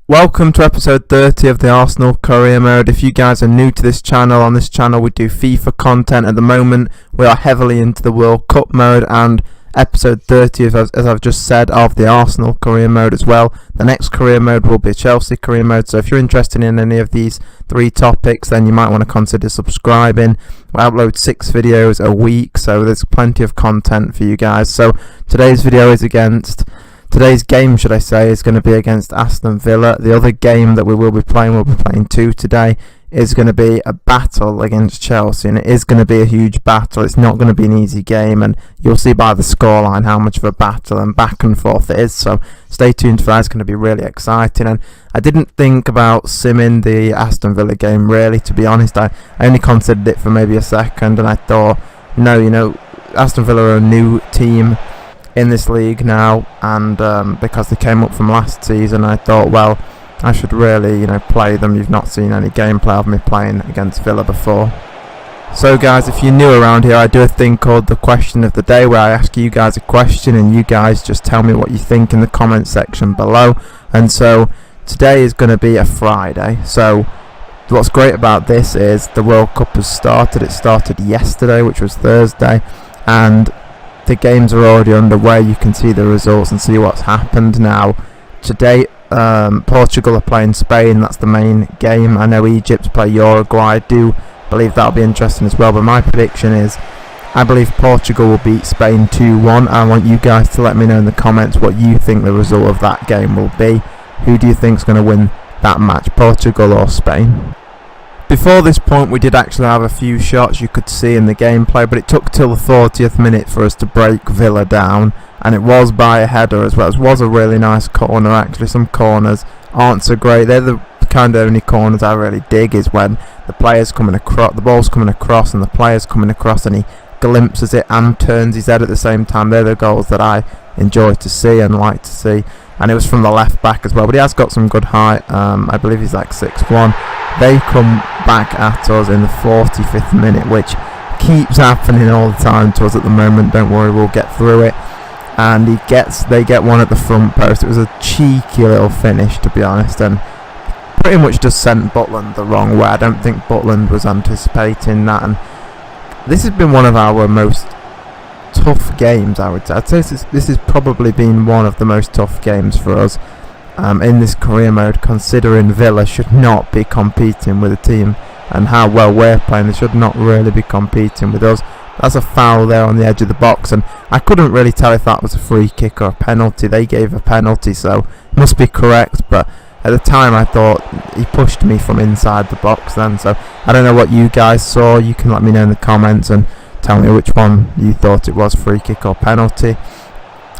Welcome to episode 30 of the Arsenal Career Mode. If you guys are new to this channel, on this channel we do FIFA content. At the moment we are heavily into the World Cup mode, and episode 30, as I've just said, of the Arsenal Career Mode as well. The next Career Mode will be Chelsea Career Mode, so if you're interested in any of these three topics, then you might want to consider subscribing. We upload 6 videos a week, so there's plenty of content for you guys. So today's game, should I say, is going to be against Aston Villa. The other game that we'll be playing 2 today, is going to be a battle against Chelsea, and it is going to be a huge battle. It's not going to be an easy game, and you'll see by the scoreline how much of a battle and back and forth it is. So stay tuned for that. It's going to be really exciting. And I didn't think about simming the Aston Villa game, really, to be honest. I only considered it for maybe a second, and I thought, no, Aston Villa are a new team in this league now, and because they came up from last season, I thought, well, I should really play them. You've not seen any gameplay of me playing against Villa before. So guys, if you're new around here, I do a thing called the question of the day, where I ask you guys a question and you guys just tell me what you think in the comment section below. And so today is going to be a Friday. So what's great about this is the World Cup has started. It started yesterday, which was Thursday, and the games are already underway. You can see the results and see what's happened now. Today, Portugal are playing Spain. That's the main game. I know Egypt play Uruguay. I do believe that'll be interesting as well. But my prediction is, I believe Portugal will beat Spain 2-1. I want you guys to let me know in the comments what you think the result of that game will be. Who do you think is going to win that match, Portugal or Spain? Before this point, we did actually have a few shots you could see in the gameplay, but it took till the 40th minute for us to break Villa down, and it was by a header as well. It was a really nice corner, actually. Some corners aren't so great. They're the kind of only corners I really dig, is when the player's coming across, the ball's coming across, and the player's coming across, and he glimpses it and turns his head at the same time. They're the goals that I enjoy to see and like to see. And it was from the left back as well, but he has got some good height. I believe he's like 6'1". They come back at us in the 45th minute, which keeps happening all the time to us at the moment. Don't worry, we'll get through it. And they get one at the front post. It was a cheeky little finish, to be honest, and pretty much just sent Butland the wrong way. I don't think Butland was anticipating that, and this has been one of our most tough games, I would say. I'd say this has probably been one of the most tough games for us in this career mode, considering Villa should not be competing with a team and how well we're playing. They should not really be competing with us. That's a foul there on the edge of the box, and I couldn't really tell if that was a free kick or a penalty. They gave a penalty, so it must be correct, but at the time I thought he pushed me from inside the box then. So I don't know what you guys saw. You can let me know in the comments and tell me which one you thought it was, free kick or penalty.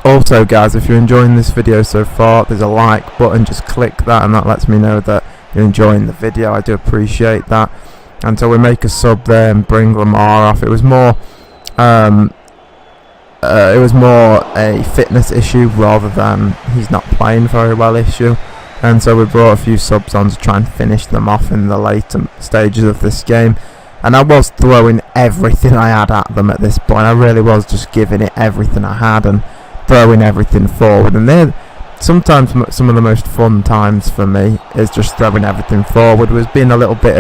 Also guys, if you're enjoying this video so far, there's a like button. Just click that, and that lets me know that you're enjoying the video. I do appreciate that. Until we make a sub there and bring Lamar off, it was more a fitness issue rather than he's not playing very well issue. And so we brought a few subs on to try and finish them off in the later stages of this game. And I was throwing everything I had at them at this point. I really was just giving it everything I had and throwing everything forward. And they're sometimes some of the most fun times for me is just throwing everything forward. Was being a little bit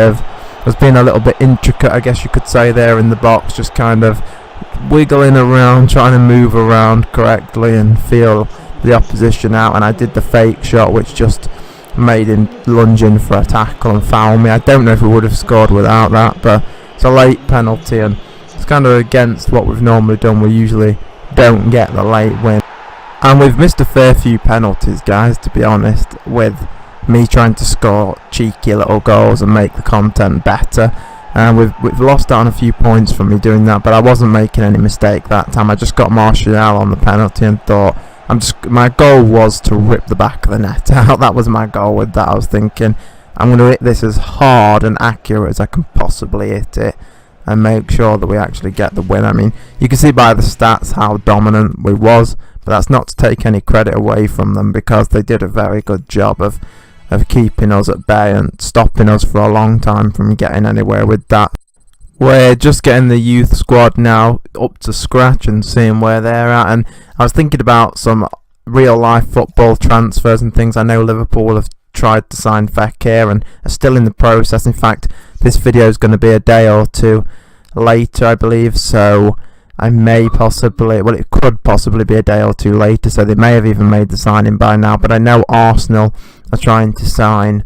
intricate, I guess you could say, there in the box, just kind of wiggling around, trying to move around correctly and feel the opposition out. And I did the fake shot, which just made him lunge in for a tackle and foul me. I don't know if we would have scored without that, but it's a late penalty, and it's kind of against what we've normally done. We usually don't get the late win, and we've missed a fair few penalties, guys, to be honest, with me trying to score cheeky little goals and make the content better. And we've lost out on a few points from me doing that, but I wasn't making any mistake that time. I just got Martial on the penalty and thought, my goal was to rip the back of the net out. That was my goal with that. I was thinking, I'm going to hit this as hard and accurate as I can possibly hit it and make sure that we actually get the win. I mean, you can see by the stats how dominant we was, but that's not to take any credit away from them, because they did a very good job of keeping us at bay and stopping us for a long time from getting anywhere with that. We're just getting the youth squad now up to scratch and seeing where they're at. And I was thinking about some real life football transfers and things. I know Liverpool have tried to sign Fekir and are still in the process. In fact, this video is going to be a day or two later, I believe, so I may possibly, well, it could possibly be a day or two later, so they may have even made the signing by now. But I know Arsenal are trying to sign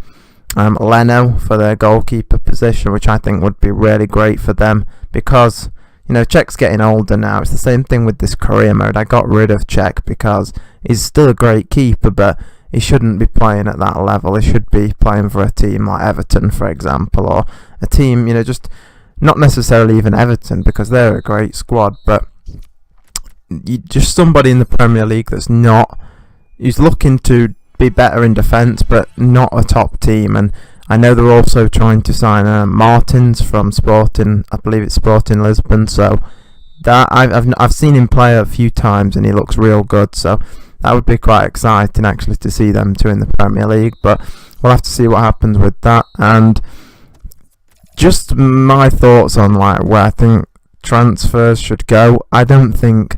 Leno for their goalkeeper position, which I think would be really great for them, because Cech's getting older now. It's the same thing with this career mode. I got rid of Cech because he's still a great keeper, but he shouldn't be playing at that level. He should be playing for a team like Everton, for example, or a team, just not necessarily even Everton, because they're a great squad, but just somebody in the Premier League who's looking to be better in defence, but not a top team. And I know they're also trying to sign Martins from Sporting, I believe it's Sporting Lisbon, so that I've seen him play a few times and he looks real good, so that would be quite exciting actually to see them two in the Premier League. But we'll have to see what happens with that. And just my thoughts on where I think transfers should go. I don't think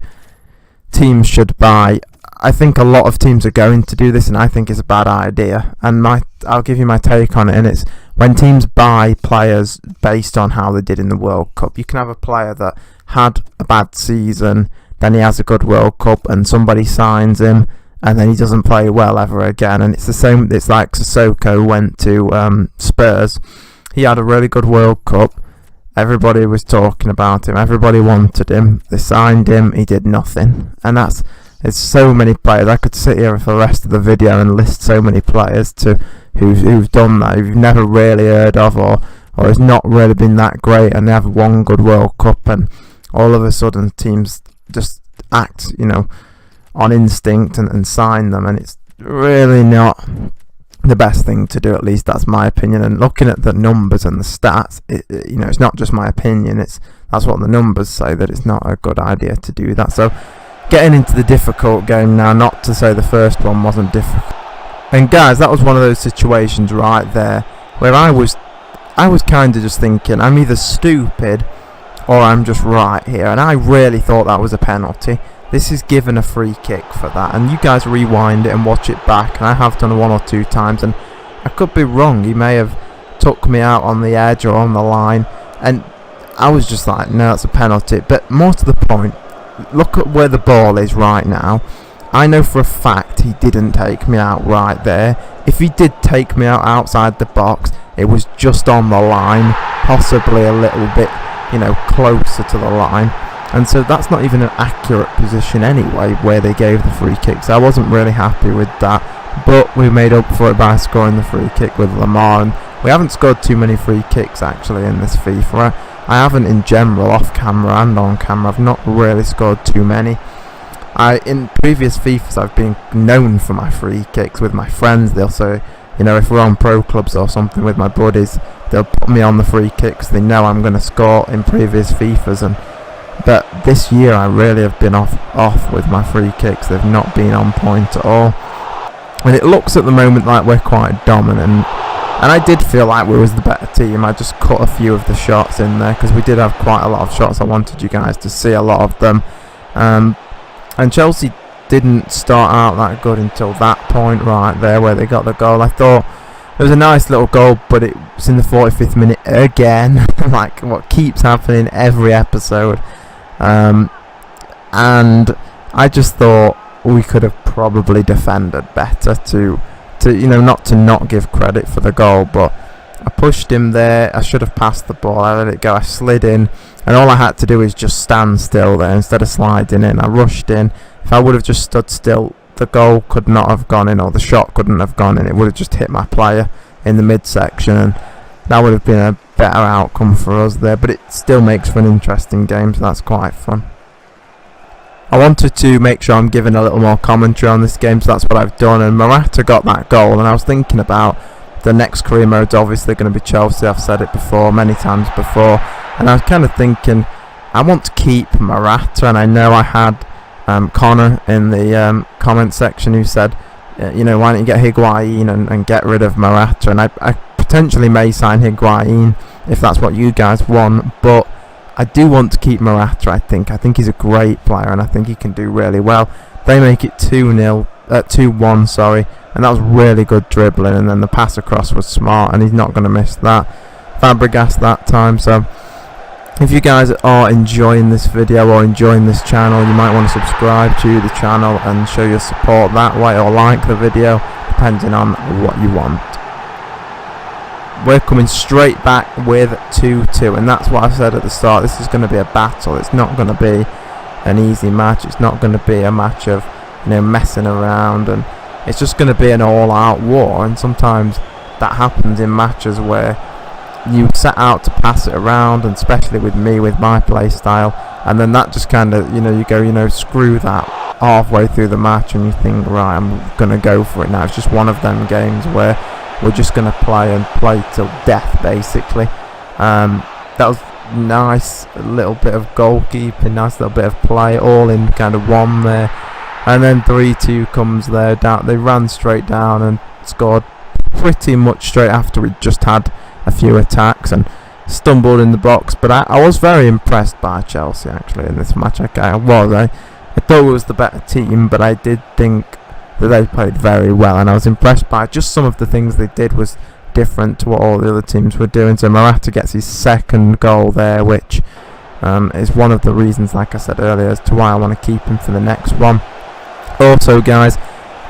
teams should buy. I think a lot of teams are going to do this, and I think it's a bad idea. And I'll give you my take on it, and it's when teams buy players based on how they did in the World Cup. You can have a player that had a bad season, then he has a good World Cup, and somebody signs him, and then he doesn't play well ever again. And it's the same. It's like Sissoko went to Spurs. He had a really good World Cup. Everybody was talking about him. Everybody wanted him. They signed him. He did nothing, and it's so many players. I could sit here for the rest of the video and list so many players who've done that, who've never really heard of, or has not really been that great, and they have one good World Cup, and all of a sudden teams just act, on instinct and sign them, and it's really not the best thing to do. At least that's my opinion. And looking at the numbers and the stats, it's not just my opinion. That's what the numbers say, that it's not a good idea to do that. So getting into the difficult game now, not to say the first one wasn't difficult. And guys, that was one of those situations right there where I was kind of just thinking, I'm either stupid or I'm just right here, and I really thought that was a penalty. This is given a free kick for that, and you guys rewind it and watch it back, and I have done it 1 or 2 times, and I could be wrong. He may have took me out on the edge or on the line, and I was just like, no, that's a penalty. But more to the point, look at where the ball is right now. I know for a fact he didn't take me out right there. If he did take me out outside the box, it was just on the line, possibly a little bit, closer to the line. And so that's not even an accurate position anyway, where they gave the free kick. So I wasn't really happy with that. But we made up for it by scoring the free kick with Lamar. And we haven't scored too many free kicks actually in this FIFA. I haven't in general, off camera and on camera. I've not really scored too many. In previous FIFAs, I've been known for my free kicks with my friends. They'll say, if we're on pro clubs or something with my buddies, they'll put me on the free kicks. They know I'm going to score in previous FIFAs, but this year I really have been off with my free kicks. They've not been on point at all, and it looks at the moment like we're quite dominant. And I did feel like we was the better team. I just cut a few of the shots in there because we did have quite a lot of shots. I wanted you guys to see a lot of them. And Chelsea didn't start out that good until that point right there where they got the goal. I thought it was a nice little goal, but it was in the 45th minute again, like what keeps happening every episode. And I just thought we could have probably defended better to not give credit for the goal, but I pushed him there. I should have passed the ball. I let it go. I slid in, and all I had to do is just stand still there instead of sliding in. I rushed in. If I would have just stood still, the goal could not have gone in, or the shot couldn't have gone in. It would have just hit my player in the midsection, and that would have been a better outcome for us there. But it still makes for an interesting game, so that's quite fun. I wanted to make sure I'm giving a little more commentary on this game, so that's what I've done. And Morata got that goal, and I was thinking about the next career mode's obviously going to be Chelsea. I've said it before, many times before, and I was kind of thinking I want to keep Morata, and I know I had Connor in the comment section who said, why don't you get Higuain and get rid of Morata, and I potentially may sign Higuain if that's what you guys want, but I do want to keep Morata. I think he's a great player, and I think he can do really well. They make it 2-0. 2-1, sorry, and that was really good dribbling, and then the pass across was smart, and he's not going to miss that. Fabregas that time. So if you guys are enjoying this video or enjoying this channel, you might want to subscribe to the channel and show your support that way, or like the video, depending on what you want. We're coming straight back with 2-2, and that's what I said at the start. This is going to be a battle. It's not going to be an easy match. It's not going to be a match of, you know, messing around, and it's just going to be an all-out war. And sometimes that happens in matches where you set out to pass it around, and especially with me, with my play style, and then that just kind of, you know, you go, you know, screw that halfway through the match, and you think, right, I'm going to go for it now. It's just one of them games where we're just going to play till death, basically. That was nice, a little bit of goalkeeping, nice little bit of play, all in kind of one there. And then 3-2 comes there. Down, they ran straight down and scored pretty much straight after we'd just had a few attacks and stumbled in the box. But I was very impressed by Chelsea, actually, in this match. I thought it was the better team, but I did think that they played very well, and I was impressed by just some of the things they did was different to what all the other teams were doing. So Morata gets his second goal there, which is one of the reasons, like I said earlier, as to why I want to keep him for the next one. Also, guys,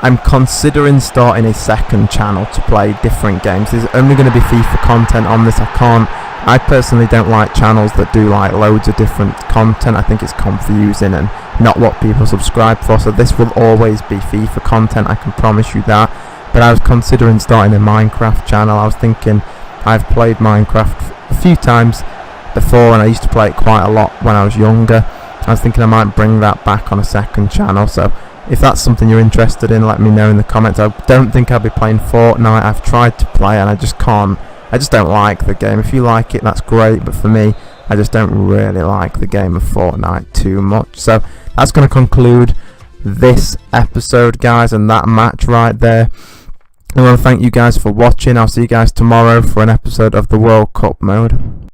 I'm considering starting a second channel to play different games. There's only going to be FIFA content on this. I personally don't like channels that do like loads of different content. I think it's confusing and not what people subscribe for. So this will always be FIFA content, I can promise you that. But I was considering starting a Minecraft channel. I was thinking, I've played Minecraft a few times before, and I used to play it quite a lot when I was younger. I was thinking I might bring that back on a second channel. So if that's something you're interested in, let me know in the comments. I don't think I'll be playing Fortnite. I've tried to play and I just can't. I just don't like the game. If you like it, that's great, but for me, I just don't really like the game of Fortnite too much. So that's going to conclude this episode, guys, and that match right there. I want to thank you guys for watching. I'll see you guys tomorrow for an episode of the World Cup mode.